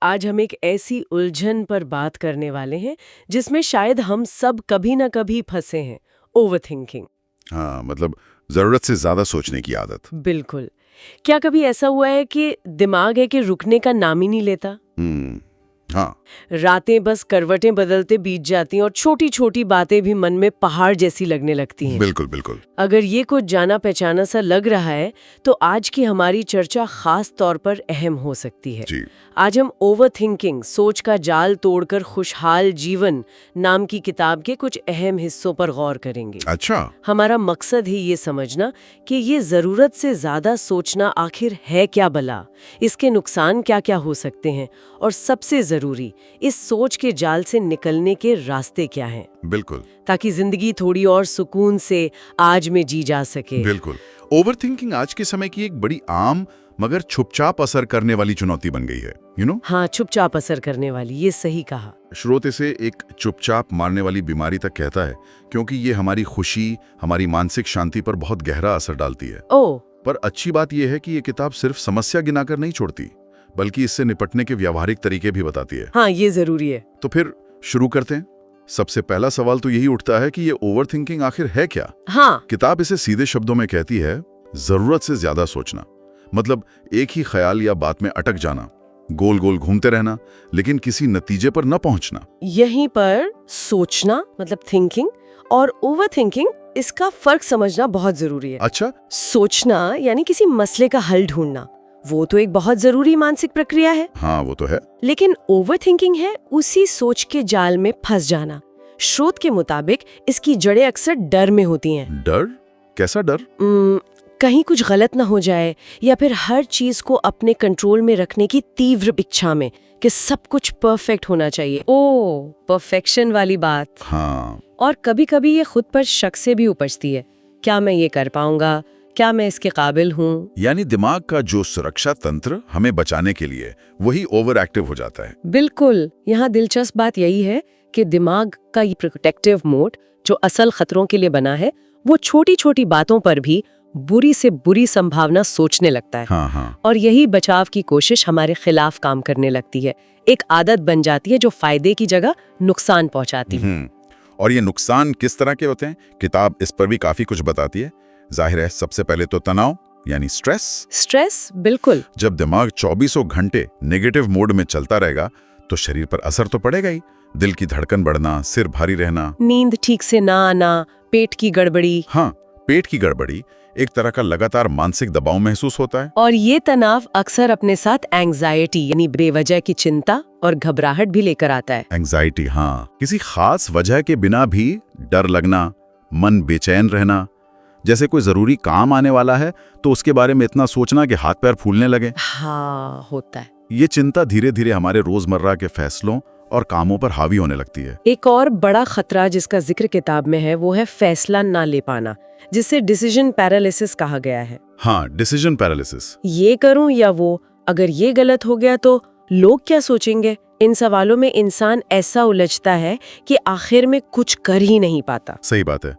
आज हम एक ऐसी उलझन पर बात करने वाले हैं जिसमें शायद हम सब कभी ना कभी फंसे हैं, ओवरथिंकिंग। हाँ, मतलब जरूरत से ज्यादा सोचने की आदत। बिल्कुल। क्या कभी ऐसा हुआ है कि दिमाग है कि रुकने का नाम ही नहीं लेता? हाँ। रातें बस करवटें बदलते बीत जाती हैं और छोटी छोटी बातें भी मन में पहाड़ जैसी लगने लगती हैं। बिल्कुल बिल्कुल। अगर ये कुछ जाना पहचाना सा लग रहा है तो आज की हमारी चर्चा खास तौर पर अहम हो सकती है। जी। आज हम ओवरथिंकिंग, सोच का जाल तोड़कर खुशहाल जीवन नाम की किताब के कुछ अहम हिस्सों पर गौर करेंगे। अच्छा। हमारा मकसद है ये समझना कि ये जरूरत से ज्यादा सोचना आखिर है क्या भला, इसके नुकसान क्या क्या हो सकते हैं और सबसे जरूरी, इस सोच के जाल से निकलने के रास्ते क्या हैं। बिल्कुल ताकि जिंदगी थोड़ी और सुकून से आज में जी जा सके। बिल्कुल। ओवरथिंकिंग आज के समय की एक बड़ी आम मगर चुपचाप असर करने वाली चुनौती बन गई है, हाँ, चुपचाप असर करने वाली, ये सही कहा। श्रोत इसे एक चुपचाप मारने वाली बीमारी तक कहता है, क्योंकि ये हमारी खुशी, हमारी मानसिक शांति पर बहुत गहरा असर डालती है। ओह। पर अच्छी बात यह है कि ये किताब सिर्फ समस्या गिनाकर नहीं छोड़ती, बल्कि इससे निपटने के व्यावहारिक तरीके भी बताती है। हाँ, ये जरूरी है। तो फिर शुरू करते हैं। सबसे पहला सवाल तो यही उठता है कि ये ओवरथिंकिंग आखिर है क्या? हाँ। किताब इसे सीधे शब्दों में कहती है, जरूरत से ज्यादा सोचना। मतलब एक ही ख्याल या बात में अटक जाना, गोल गोल घूमते रहना, लेकिन किसी नतीजे पर न पहुंचना। यहीं पर सोचना मतलब थिंकिंग और ओवरथिंकिंग, इसका फर्क समझना बहुत जरूरी है। अच्छा। सोचना यानी किसी मसले का हल ढूंढना, वो तो एक बहुत जरूरी मानसिक प्रक्रिया है। हाँ, वो तो है। लेकिन ओवरथिंकिंग है उसी सोच के जाल में फंस जाना। स्रोत के मुताबिक इसकी जड़ें अक्सर डर में होती हैं। डर? कैसा डर? कहीं कुछ गलत ना हो जाए, या फिर हर चीज को अपने कंट्रोल में रखने की तीव्र इच्छा में कि सब कुछ परफेक्ट होना चाहिए। ओह, परफेक्शन वाली बात। हाँ। और कभी कभी ये खुद पर शक से भी उपजती है, क्या मैं ये कर पाऊंगा, क्या मैं इसके काबिल हूँ? यानी दिमाग का जो सुरक्षा तंत्र हमें बचाने के लिए, वही ओवर एक्टिव हो जाता है। बिल्कुल। यहाँ दिलचस्प बात यही है कि दिमाग का ये प्रोटेक्टिव मोड जो असल खतरों के लिए बना है, वो छोटी छोटी बातों पर भी बुरी से बुरी संभावना सोचने लगता है। हाँ हाँ। और यही बचाव की कोशिश हमारे खिलाफ काम करने लगती है। एक आदत बन जाती है जो फायदे की जगह नुकसान पहुंचाती है। और ये नुकसान किस तरह के होते हैं? किताब इस पर भी काफी कुछ बताती है। जाहिर है, सबसे पहले तो तनाव यानी स्ट्रेस। बिल्कुल। जब दिमाग 24 घंटे नेगेटिव मोड में चलता रहेगा तो शरीर पर असर तो पड़ेगा ही। दिल की धड़कन बढ़ना, सिर भारी रहना, नींद ठीक से ना आना, पेट की गड़बड़ी। हाँ, पेट की गड़बड़ी, एक तरह का लगातार मानसिक दबाव महसूस होता है। और ये तनाव अक्सर अपने साथ एंग्जाइटी यानी बेवजह की चिंता और घबराहट भी लेकर आता है। एंग्जाइटी, हाँ, किसी खास वजह के बिना भी डर लगना, मन बेचैन रहना, जैसे कोई जरूरी काम आने वाला है तो उसके बारे में इतना सोचना कि हाथ पैर फूलने लगे। हाँ, होता है। ये चिंता धीरे धीरे हमारे रोजमर्रा के फैसलों और कामों पर हावी होने लगती है। एक और बड़ा खतरा जिसका जिक्र किताब में है वो है फैसला ना ले पाना, जिसे डिसीजन पैरालिसिस कहा गया है। हाँ, डिसीजन पैरालिसिस। ये करूं या वो, अगर ये गलत हो गया तो लोग क्या सोचेंगे? इन सवालों में इंसान ऐसा उलझता है कि आखिर में कुछ कर ही नहीं पाता। सही बात है।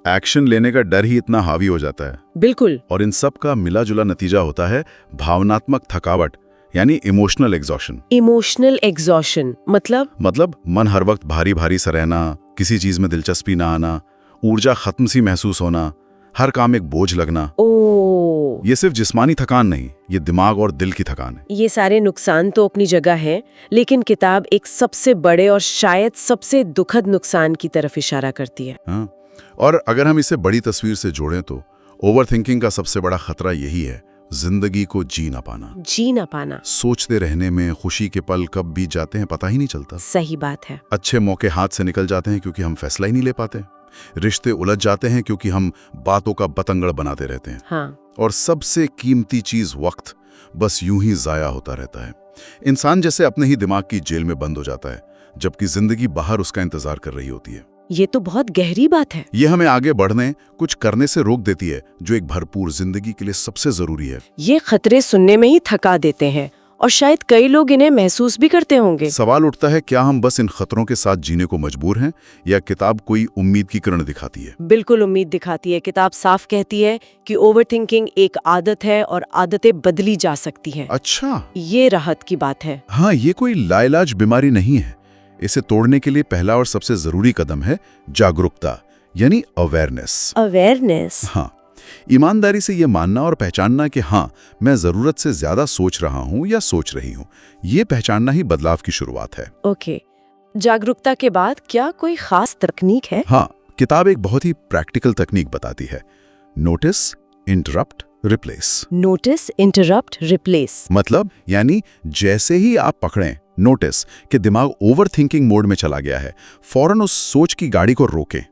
एक्शन लेने का डर ही इतना हावी हो जाता है। बिल्कुल। और इन सब का मिला जुला नतीजा होता है भावनात्मक थकावट यानी इमोशनल एग्जॉशन। इमोशनल एग्जॉशन मतलब मन हर वक्त भारी भारी सा रहना, किसी चीज में दिलचस्पी ना आना, ऊर्जा खत्म सी महसूस होना, हर काम एक बोझ लगना। ओह। ये सिर्फ जिस्मानी थकान नहीं, ये दिमाग और दिल की थकान है। ये सारे नुकसान तो अपनी जगह हैं, लेकिन किताब एक सबसे बड़े और शायद सबसे दुखद नुकसान की तरफ इशारा करती है। हाँ। और अगर हम इसे बड़ी तस्वीर से जोड़ें तो ओवरथिंकिंग का सबसे बड़ा खतरा यही है, जिंदगी को जी ना पाना। सोचते रहने में खुशी के पल कब बीत जाते हैं पता ही नहीं चलता। सही बात है। अच्छे मौके हाथ से निकल जाते हैं क्योंकि हम फैसला ही नहीं ले पाते। रिश्ते उलझ जाते हैं क्योंकि हम बातों का बतंगड़ बनाते रहते हैं। हाँ। और सबसे कीमती चीज वक्त बस यूं ही जाया होता रहता है। इंसान जैसे अपने ही दिमाग की जेल में बंद हो जाता है, जबकि जिंदगी बाहर उसका इंतजार कर रही होती है। ये तो बहुत गहरी बात है। ये हमें आगे बढ़ने, कुछ करने से रोक देती है, जो एक भरपूर जिंदगी के लिए सबसे जरूरी है। ये खतरे सुनने में ही थका देते हैं और शायद कई लोग इन्हें महसूस भी करते होंगे। सवाल उठता है, क्या हम बस इन खतरों के साथ जीने को मजबूर हैं या किताब कोई उम्मीद की किरण दिखाती है? बिल्कुल उम्मीद दिखाती है। किताब साफ कहती है कि ओवरथिंकिंग एक आदत है और आदतें बदली जा सकती हैं। अच्छा, ये राहत की बात है। हाँ, ये कोई लाइलाज बीमारी नहीं है। इसे तोड़ने के लिए पहला और सबसे जरूरी कदम है जागरूकता, यानी अवेयरनेस। अवेयरनेस? हाँ, ईमानदारी से ये मानना और पहचानना कि हाँ, मैं जरूरत से ज्यादा सोच रहा हूँ या सोच रही हूँ। ये पहचानना ही बदलाव की शुरुआत है। ओके, जागरूकता के बाद क्या कोई खास तकनीक है? हाँ, किताब एक बहुत ही प्रैक्टिकल तकनीक बताती है। Notice, interrupt, replace. Notice, interrupt, replace मतलब यानी जैसे ही आप पकड़ें नोटिस कि दिमाग ओवरथिंकिंग मोड में चला गया है, फौरन उस सोच की गाड़ी को रोकें।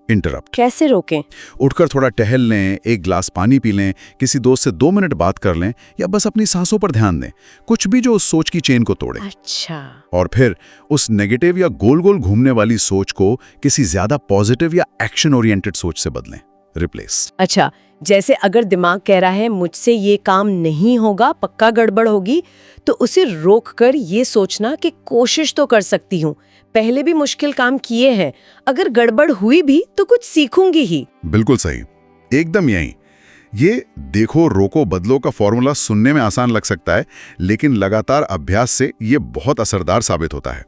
इंटरप्ट कैसे रोकें? उठकर थोड़ा टहल लें, एक ग्लास पानी पी लें, किसी दोस्त से 2 मिनट बात कर लें या बस अपनी सांसों पर ध्यान दें। कुछ भी जो उस सोच की चेन को तोड़े। अच्छा। और फिर उस नेगेटिव या गोल गोल घूमने वाली सोच को किसी ज्यादा पॉजिटिव या एक्शन ओरिएंटेड सोच से बदलें। रिप्लेस। अच्छा, जैसे अगर दिमाग कह रहा है मुझसे ये काम नहीं होगा, पक्का गड़बड़ होगी, तो उसे रोककर ये सोचना कि कोशिश तो कर सकती हूँ, पहले भी मुश्किल काम किए हैं, अगर गड़बड़ हुई भी तो कुछ सीखूंगी ही। बिल्कुल सही, एकदम यही। ये देखो रोको बदलो का फॉर्मूला सुनने में आसान लग सकता है, लेकिन लगातार अभ्यास से ये बहुत असरदार साबित होता है।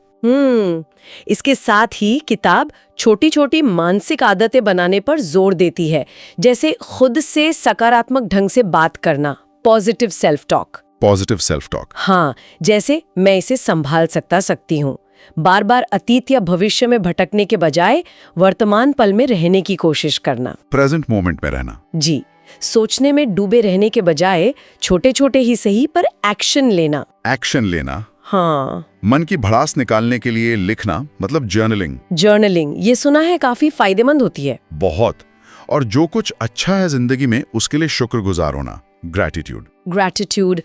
इसके साथ ही किताब छोटी छोटी मानसिक आदतें बनाने पर जोर देती है, जैसे खुद से सकारात्मक ढंग से बात करना, positive self talk. Positive self talk. हाँ, जैसे मैं इसे संभाल सकती हूँ। बार बार अतीत या भविष्य में भटकने के बजाय वर्तमान पल में रहने की कोशिश करना। प्रेजेंट मोमेंट में रहना। जी, सोचने में डूबे रहने के बजाय छोटे छोटे ही सही पर एक्शन लेना। एक्शन लेना। हाँ, मन की भड़ास निकालने के लिए लिखना, मतलब जर्नलिंग। जर्नलिंग, ये सुना है काफी फायदेमंद होती है। बहुत। और जो कुछ अच्छा है जिंदगी में उसके लिए शुक्रगुजार होना, ग्रैटिट्यूड। ग्रैटिट्यूड,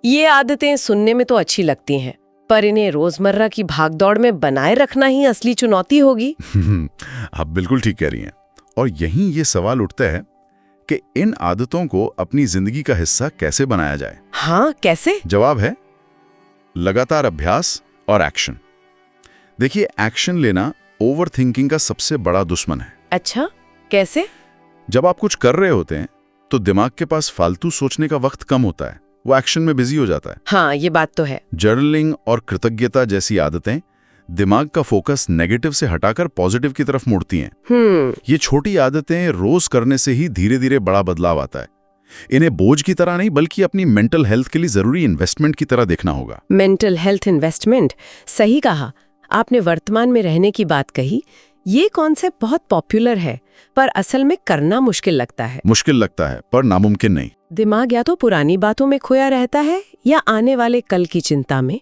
ये आदतें सुनने में तो अच्छी लगती हैं, पर इन्हें रोजमर्रा की भागदौड़ में बनाए रखना ही असली चुनौती होगी। आप बिल्कुल ठीक कह रही हैं। और यहीं ये सवाल उठता है कि इन आदतों को अपनी जिंदगी का हिस्सा कैसे बनाया जाए। हाँ, कैसे? जवाब है लगातार अभ्यास और एक्शन। देखिए, एक्शन लेना ओवरथिंकिंग का सबसे बड़ा दुश्मन है। अच्छा, कैसे? जब आप कुछ कर रहे होते हैं तो दिमाग के पास फालतू सोचने का वक्त कम होता है, वो एक्शन में बिजी हो जाता है। हाँ, ये बात तो है। जर्नलिंग और कृतज्ञता जैसी आदतें दिमाग का फोकस नेगेटिव से हटाकर पॉजिटिव की तरफ मोड़ती हैं। ये छोटी आदतें रोज करने से ही धीरे धीरे बड़ा बदलाव आता है। इन्हें बोझ की तरह नहीं, बल्कि अपनी मेंटल हेल्थ के लिए जरूरी इन्वेस्टमेंट की तरह देखना होगा। मेंटल हेल्थ इन्वेस्टमेंट, सही कहा आपने। वर्तमान में रहने की बात कही। ये कॉन्सेप्ट बहुत पॉपुलर है, पर असल में करना मुश्किल लगता है। मुश्किल लगता है, पर नामुमकिन नहीं। दिमाग या तो पुरानी बातों में खोया रहता है या आने वाले कल की चिंता में।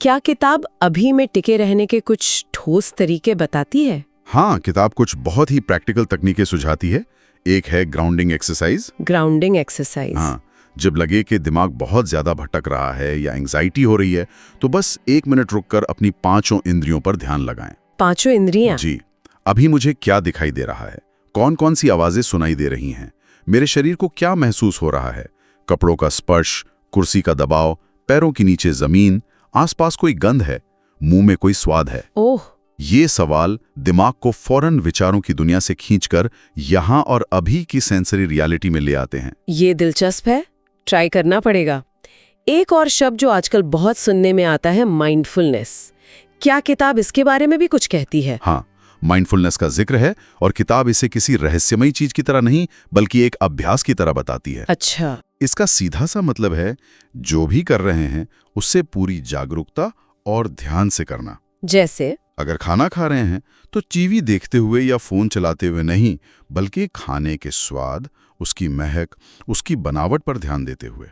क्या किताब अभी में टिके रहने के कुछ ठोस तरीके बताती है? हाँ, किताब कुछ बहुत ही प्रैक्टिकल तकनीकें सुझाती है। एक है ग्राउंडिंग एक्सरसाइज। Grounding exercise. हाँ, जब लगे कि दिमाग बहुत ज्यादा भटक रहा है या एंग्जाइटी हो रही है, तो बस 1 मिनट रुककर अपनी 5 इंद्रियों पर ध्यान लगाएं। 5 इंद्रियां? जी। अभी मुझे क्या दिखाई दे रहा है, कौन कौन सी आवाजें सुनाई दे रही हैं, मेरे शरीर को क्या महसूस हो रहा है, कपड़ों का स्पर्श, कुर्सी का दबाव, पैरों के नीचे जमीन, आसपास कोई गंध है, मुंह में कोई स्वाद है। ओह! ये सवाल दिमाग को फौरन विचारों की दुनिया से खींचकर यहाँ और अभी की सेंसरी रियलिटी में ले आते हैं। ये दिलचस्प है, ट्राई करना पड़ेगा। एक और शब्द जो आजकल बहुत सुनने में आता है, माइंडफुलनेस। क्या किताब इसके बारे में भी कुछ कहती है? हाँ, माइंडफुलनेस का जिक्र है और किताब इसे किसी रहस्यमयी चीज की तरह नहीं, बल्कि एक अभ्यास की तरह बताती है। अच्छा। इसका सीधा सा मतलब है जो भी कर रहे हैं उससे पूरी जागरूकता और ध्यान से करना। जैसे अगर खाना खा रहे हैं तो टीवी देखते हुए या फोन चलाते हुए नहीं, बल्कि खाने के स्वाद, उसकी महक, उसकी बनावट पर ध्यान देते हुए।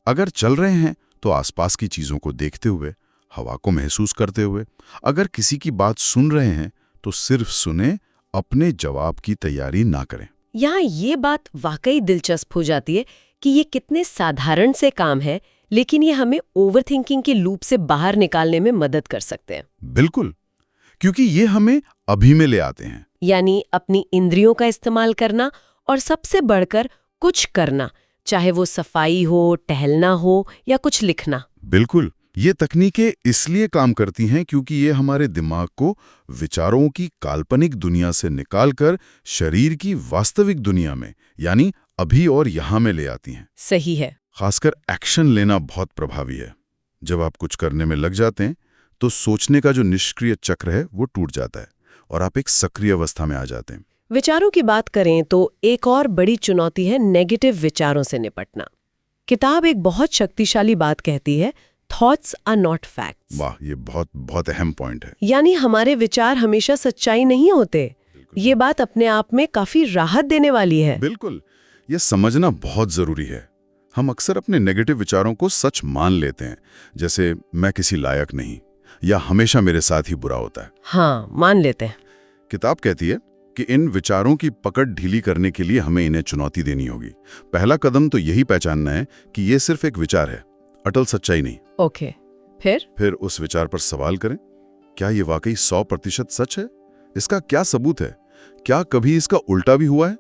अगर चल रहे हैं तो आसपास की चीजों को देखते हुए, हवा को महसूस करते हुए। अगर किसी की बात सुन रहे हैं तो सिर्फ सुने, अपने जवाब की तैयारी ना करें। यहाँ ये बात वाकई दिलचस्प हो जाती है कि ये कितने साधारण से काम है, लेकिन ये हमें ओवरथिंकिंग के लूप से बाहर निकालने में मदद कर सकते हैं। बिल्कुल, क्योंकि ये हमें अभी में ले आते हैं। यानी अपनी इंद्रियों का इस्तेमाल करना और सबसे बढ़कर कुछ करना, चाहे वो सफाई हो, टहलना हो या कुछ लिखना। बिल्कुल, ये तकनीकें इसलिए काम करती हैं क्योंकि ये हमारे दिमाग को विचारों की काल्पनिक दुनिया से निकालकर शरीर की वास्तविक दुनिया में, यानी अभी और यहाँ में ले आती हैं। सही है। खासकर एक्शन लेना बहुत प्रभावी है। जब आप कुछ करने में लग जाते हैं तो सोचने का जो निष्क्रिय चक्र है वो टूट जाता है और आप एक सक्रिय अवस्था में आ जाते हैं। विचारों की बात करें तो एक और बड़ी चुनौती है नेगेटिव विचारों से निपटना। किताब एक बहुत शक्तिशाली बात कहती है, थॉट्स आर नॉट फैक्ट्स। वाह, ये बहुत बहुत अहम पॉइंट है। यानी हमारे विचार हमेशा सच्चाई नहीं होते। ये बात अपने आप में काफी राहत देने वाली है। बिल्कुल, ये समझना बहुत जरूरी है। हम अक्सर अपने नेगेटिव विचारों को सच मान लेते हैं, जैसे मैं किसी लायक नहीं या हमेशा मेरे साथ ही बुरा होता है। हाँ, मान लेते हैं। किताब कहती है कि इन विचारों की पकड़ ढीली करने के लिए हमें इन्हें चुनौती देनी होगी। पहला कदम तो यही पहचानना है कि ये सिर्फ एक विचार है, अटल सच्चाई नहीं। ओके, फिर उस विचार पर सवाल करें, क्या ये वाकई 100% सच है? इसका क्या सबूत है? क्या कभी इसका उल्टा भी हुआ है?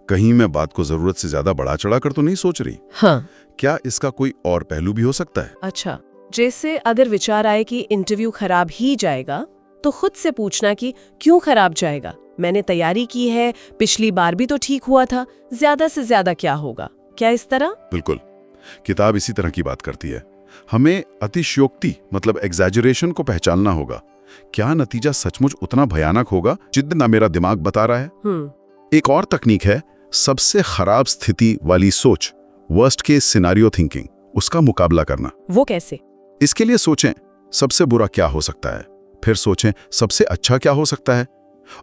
कहीं मैं बात को जरूरत से ज्यादा बढ़ा चढ़ा कर तो नहीं सोच रही? हाँ। क्या इसका कोई और पहलू भी हो सकता है? अच्छा, जैसे अगर विचार आए कि इंटरव्यू खराब ही जाएगा, तो खुद से पूछना कि क्यों खराब जाएगा? मैंने तैयारी की है, पिछली बार भी तो ठीक हुआ था, ज्यादा से ज्यादा क्या होगा? क्या इस तरह? बिल्कुल, किताब इसी तरह की बात करती है। हमें अतिशयोक्ति मतलब एग्जैजरेशन को पहचानना होगा। क्या नतीजा सचमुच उतना भयानक होगा जितना मेरा दिमाग बता रहा है? एक और तकनीक है सबसे खराब स्थिति वाली सोच, वर्स्ट केस सिनेरियो थिंकिंग, उसका मुकाबला करना। वो कैसे? इसके लिए सोचें सबसे बुरा क्या हो सकता है, फिर सोचें सबसे अच्छा क्या हो सकता है,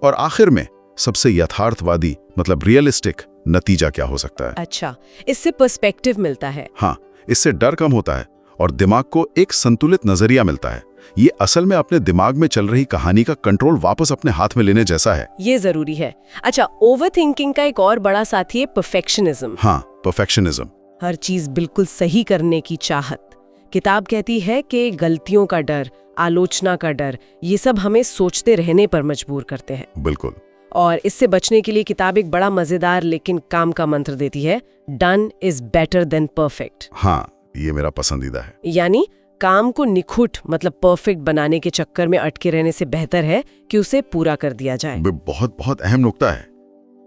और आखिर में सबसे यथार्थवादी मतलब रियलिस्टिक नतीजा क्या हो सकता है। अच्छा, इससे पर्सपेक्टिव मिलता है। हाँ, इससे डर कम होता है और दिमाग को एक संतुलित नजरिया मिलता है। ये असल में अपने दिमाग में चल रही कहानी का कंट्रोल वापस अपने हाथ में लेने जैसा है। ये जरूरी है। अच्छा, ओवरथिंकिंग का एक और बड़ा साथी है परफेक्शनिज्म। हाँ, परफेक्शनिज्म, हर चीज बिल्कुल सही करने की चाहत। किताब कहती है कि गलतियों का डर, आलोचना का डर, ये सब हमें सोचते रहने पर मजबूर करते हैं। बिल्कुल। और इससे बचने के लिए किताब एक बड़ा मजेदार लेकिन काम का मंत्र देती है, done is better than perfect. हाँ, ये मेरा पसंदीदा है। यानी काम को निखुट मतलब परफेक्ट बनाने के चक्कर में अटके रहने से बेहतर है कि उसे पूरा कर दिया जाए। बहुत बहुत अहम नुक्ता है।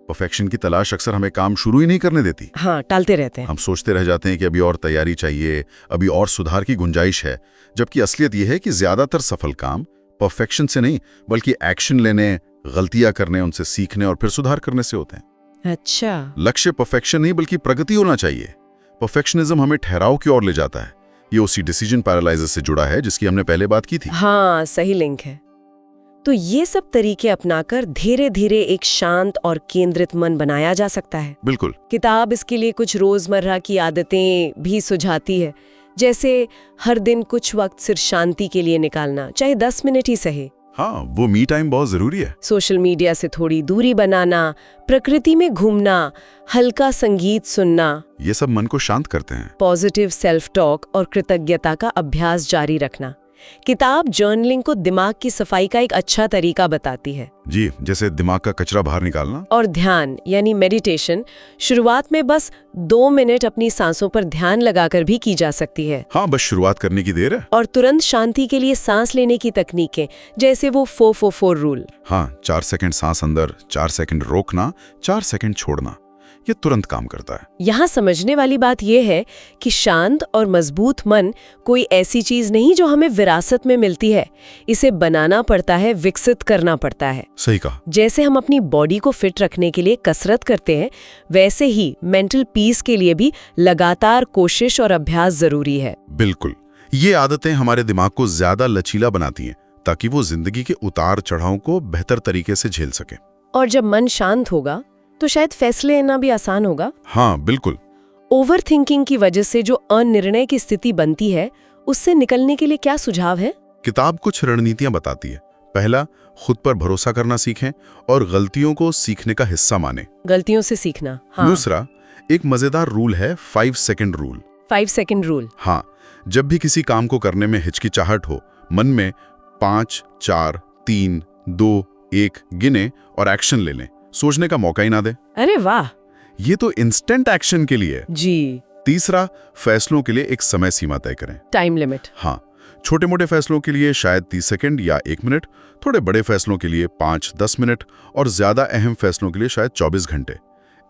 परफेक्शन की तलाश अक्सर हमें काम शुरू ही नहीं करने देती। हाँ, टालते रहते हैं। हम सोचते रह जाते हैं कि अभी और तैयारी चाहिए, अभी और सुधार की गुंजाइश है, जबकि असलियत यह है कि ज्यादातर सफल काम परफेक्शन से नहीं बल्कि एक्शन लेने, गलतियां करने, उनसे सीखने और फिर सुधार करने से होते हैं। अच्छा, लक्ष्य परफेक्शन नहीं बल्कि प्रगति होना चाहिए। परफेक्शनिज्म हमें ठहराव की ओर ले जाता है। ये उसी डिसीजन पैरालाइसिस से जुड़ा है जिसकी हमने पहले बात की थी। हाँ, सही लिंक है। तो ये सब तरीके अपनाकर धीरे धीरे एक शांत और केंद्रित मन बनाया जा सकता है। बिल्कुल। किताब इसके लिए कुछ रोजमर्रा की आदतें भी सुझाती है, जैसे हर दिन कुछ वक्त सिर्फ शांति के लिए निकालना, चाहे 10 मिनट ही सही। हाँ, वो मी टाइम बहुत जरूरी है। सोशल मीडिया से थोड़ी दूरी बनाना, प्रकृति में घूमना, हल्का संगीत सुनना, ये सब मन को शांत करते हैं। पॉजिटिव सेल्फ टॉक और कृतज्ञता का अभ्यास जारी रखना। किताब जर्नलिंग को दिमाग की सफाई का एक अच्छा तरीका बताती है। जी, जैसे दिमाग का कचरा बाहर निकालना। और ध्यान यानी मेडिटेशन शुरुआत में बस 2 मिनट अपनी सांसों पर ध्यान लगाकर भी की जा सकती है। हाँ, बस शुरुआत करने की देर है। और तुरंत शांति के लिए सांस लेने की तकनीकें, जैसे वो 4-4-4 रूल। हाँ, 4 सेकंड सांस अंदर, 4 सेकंड रोकना, 4 सेकंड छोड़ना, ये तुरंत काम करता है। यहाँ समझने वाली बात यह है कि शांत और मजबूत मन कोई ऐसी चीज नहीं जो हमें विरासत में मिलती है। इसे बनाना पड़ता है, विकसित करना पड़ता है। सही कहा। जैसे हम अपनी बॉडी को फिट रखने के लिए कसरत करते हैं, वैसे ही मेंटल पीस के लिए भी लगातार कोशिश और अभ्यास जरूरी है। बिल्कुल। ये आदतें हमारे दिमाग को ज्यादा लचीला बनाती हैं ताकि वो जिंदगी के उतार चढ़ाव को बेहतर तरीके से झेल सके। और जब मन शांत होगा तो शायद फैसले लेना भी आसान होगा। हाँ, बिल्कुल। ओवर थिंकिंग की वजह से जो अनिर्णय की स्थिति बनती है, उससे निकलने के लिए क्या सुझाव है? किताब कुछ रणनीतियां बताती है। पहला, खुद पर भरोसा करना सीखें और गलतियों को सीखने का हिस्सा माने। गलतियों से सीखना। हाँ। दूसरा, एक मजेदार रूल है 5 सेकंड रूल। 5 second rule. हाँ, जब भी किसी काम को करने में हिचकिचाहट हो, मन में 5, 4, 3, 2, 1 गिने और एक्शन ले लें। सोचने का मौका ही ना दे। अरे वाह, ये तो इंस्टेंट एक्शन के लिए। जी, तीसरा, फैसलों के लिए एक समय सीमा तय करें। Time limit. हाँ, छोटे मोटे फैसलों के लिए शायद 30 सेकंड या 1 मिनट, थोड़े बड़े फैसलों के लिए 5-10 मिनट और ज्यादा अहम फैसलों के लिए शायद 24 घंटे।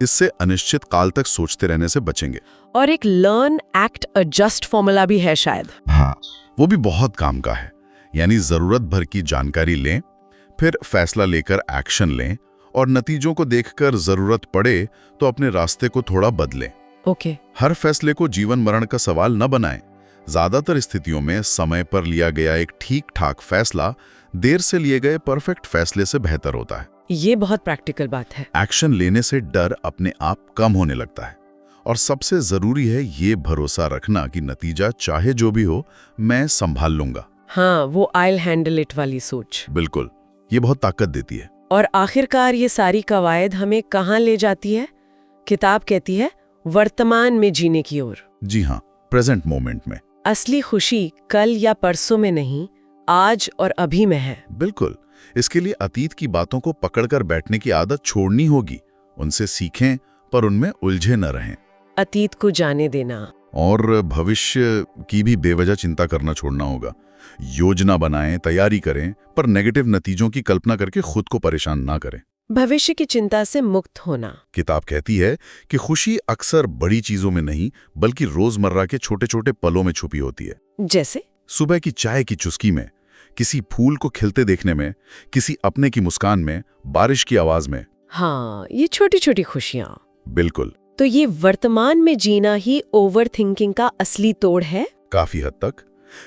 इससे अनिश्चित काल तक सोचते रहने से बचेंगे। और एक लर्न एक्ट एडजस्ट फॉर्मूला भी है शायद। हाँ, वो भी बहुत काम का है। यानी जरूरत भर की जानकारी लें, फिर फैसला लेकर एक्शन लें और नतीजों को देखकर जरूरत पड़े तो अपने रास्ते को थोड़ा बदलें। ओके। हर फैसले को जीवन मरण का सवाल न बनाएं। ज्यादातर स्थितियों में समय पर लिया गया एक ठीक ठाक फैसला देर से लिए गए परफेक्ट फैसले से बेहतर होता है। ये बहुत प्रैक्टिकल बात है। एक्शन लेने से डर अपने आप कम होने लगता है और सबसे जरूरी है ये भरोसा रखना कि नतीजा चाहे जो भी हो मैं संभाल लूंगा। हाँ, वो I'll हैंडल इट वाली सोच। बिल्कुल, ये बहुत ताकत देती है। और आखिरकार ये सारी कवायद हमें कहाँ ले जाती है? किताब कहती है वर्तमान में जीने की ओर। जी हाँ, प्रेजेंट मोमेंट में। असली खुशी कल या परसों में नहीं, आज और अभी में है। बिल्कुल, इसके लिए अतीत की बातों को पकड़कर बैठने की आदत छोड़नी होगी। उनसे सीखें पर उनमें उलझे न रहें। अतीत को जाने देना और भविष्य की भी बेवजह चिंता करना छोड़ना होगा। योजना बनाएं, तैयारी करें, पर नेगेटिव नतीजों की कल्पना करके खुद को परेशान ना करें। भविष्य की चिंता से मुक्त होना। किताब कहती है कि खुशी अक्सर बड़ी चीजों में नहीं बल्कि रोजमर्रा के छोटे छोटे पलों में छुपी होती है। जैसे सुबह की चाय की चुस्की में, किसी फूल को खिलते देखने में, किसी अपने की मुस्कान में, बारिश की आवाज में। हाँ, ये छोटी छोटी खुशियाँ। बिल्कुल। तो ये वर्तमान में जीना ही ओवर थिंकिंग का असली तोड़ है। काफी हद तक।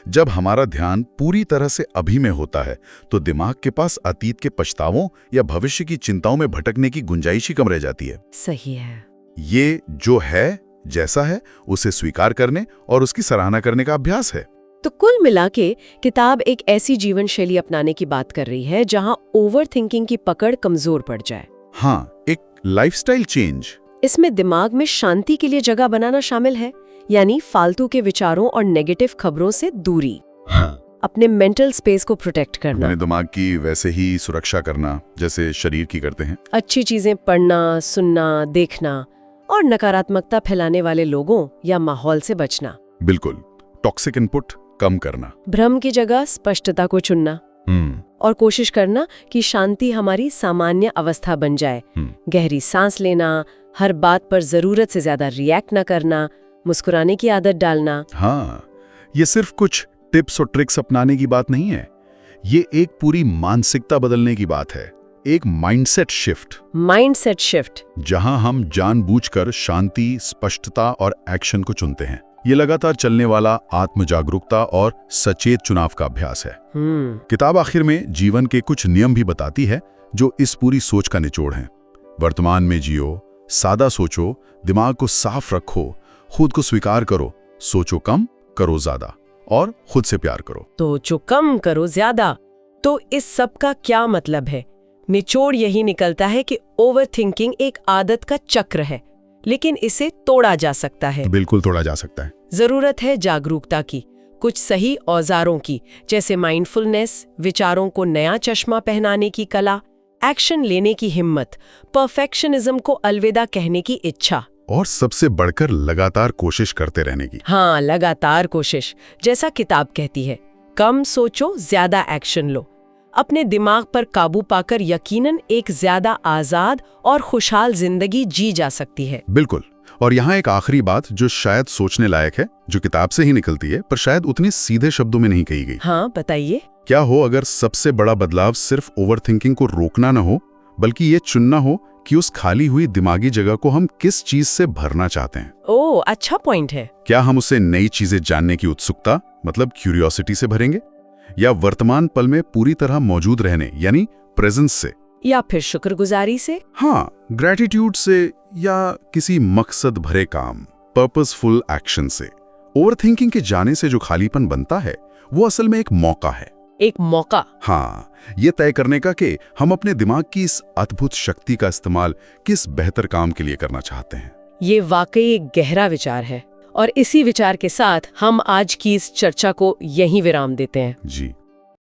जब हमारा ध्यान पूरी तरह से अभी में होता है तो दिमाग के पास अतीत के पछतावों या भविष्य की चिंताओं में भटकने की गुंजाइश ही कम रह जाती है। सही है। ये जो है जैसा है उसे स्वीकार करने और उसकी सराहना करने का अभ्यास है। तो कुल मिला के किताब एक ऐसी जीवन शैली अपनाने की बात कर रही है जहां ओवर थिंकिंग की पकड़ कमजोर पड़ जाए। हाँ, एक लाइफस्टाइल चेंज। इसमें दिमाग में शांति के लिए जगह बनाना शामिल है, यानी फालतू के विचारों और नेगेटिव खबरों से दूरी। हाँ। अपने मेंटल स्पेस को प्रोटेक्ट करना, अपने दिमाग की वैसे ही सुरक्षा करना जैसे शरीर की करते हैं। अच्छी चीजें पढ़ना, सुनना, देखना और नकारात्मकता फैलाने वाले लोगों या माहौल से बचना। बिल्कुल, टॉक्सिक इनपुट कम करना, भ्रम की जगह स्पष्टता को चुनना और कोशिश करना कि शांति हमारी सामान्य अवस्था बन जाए। गहरी सांस लेना, हर बात पर जरूरत से ज्यादा रिएक्ट न करना, मुस्कुराने की आदत डालना। हाँ, ये सिर्फ कुछ टिप्स और ट्रिक्स अपनाने की बात नहीं है, ये एक पूरी मानसिकता बदलने की बात है। एक माइंडसेट शिफ्ट जहां हम जानबूझकर शांति, स्पष्टता और एक्शन को चुनते हैं। ये लगातार चलने वाला आत्म जागरूकता और सचेत चुनाव का अभ्यास है। किताब आखिर में जीवन के कुछ नियम भी बताती है जो इस पूरी सोच का निचोड़ है। वर्तमान में जियो, सादा सोचो, दिमाग को साफ रखो, खुद को स्वीकार करो, सोचो कम, करो ज्यादा और खुद से प्यार करो। तो जो कम करो ज्यादा, तो इस सब का क्या मतलब है? निचोड़ यही निकलता है कि ओवर थिंकिंग एक आदत का चक्र है, लेकिन इसे तोड़ा जा सकता है। बिल्कुल तोड़ा जा सकता है। जरूरत है जागरूकता की, कुछ सही औजारों की, जैसे माइंडफुलनेस, विचारों को नया चश्मा पहनाने की कला, एक्शन लेने की हिम्मत, परफेक्शनिज्म को अलविदा कहने की इच्छा और सबसे बढ़कर लगातार कोशिश करते रहने की। हाँ, लगातार कोशिश। जैसा किताब कहती है, कम सोचो, ज्यादा एक्शन लो। अपने दिमाग पर काबू पाकर यकीनन एक ज्यादा आजाद और खुशहाल जिंदगी जी जा सकती है। बिल्कुल। और यहाँ एक आखिरी बात जो शायद सोचने लायक है, जो किताब से ही निकलती है पर शायद उतनी सीधे शब्दों में नहीं कही गई। हाँ, बताइए। क्या हो अगर सबसे बड़ा बदलाव सिर्फ ओवरथिंकिंग को रोकना न हो, बल्कि ये चुनना हो कि उस खाली हुई दिमागी जगह को हम किस चीज से भरना चाहते हैं। ओह, अच्छा पॉइंट है। क्या हम उसे नई चीजें जानने की उत्सुकता मतलब क्यूरियोसिटी से भरेंगे, या वर्तमान पल में पूरी तरह मौजूद रहने यानी प्रेजेंस से, या फिर शुक्रगुजारी से? हाँ, ग्रेटिट्यूड से, या किसी मकसद भरे काम, पर्पसफुल एक्शन से। ओवरथिंकिंग के जाने से जो खालीपन बनता है वो असल में एक मौका है। एक मौका? हाँ, ये तय करने का कि हम अपने दिमाग की इस अद्भुत शक्ति का इस्तेमाल किस बेहतर काम के लिए करना चाहते हैं। ये वाकई एक गहरा विचार है और इसी विचार के साथ हम आज की इस चर्चा को यहीं विराम देते हैं। जी।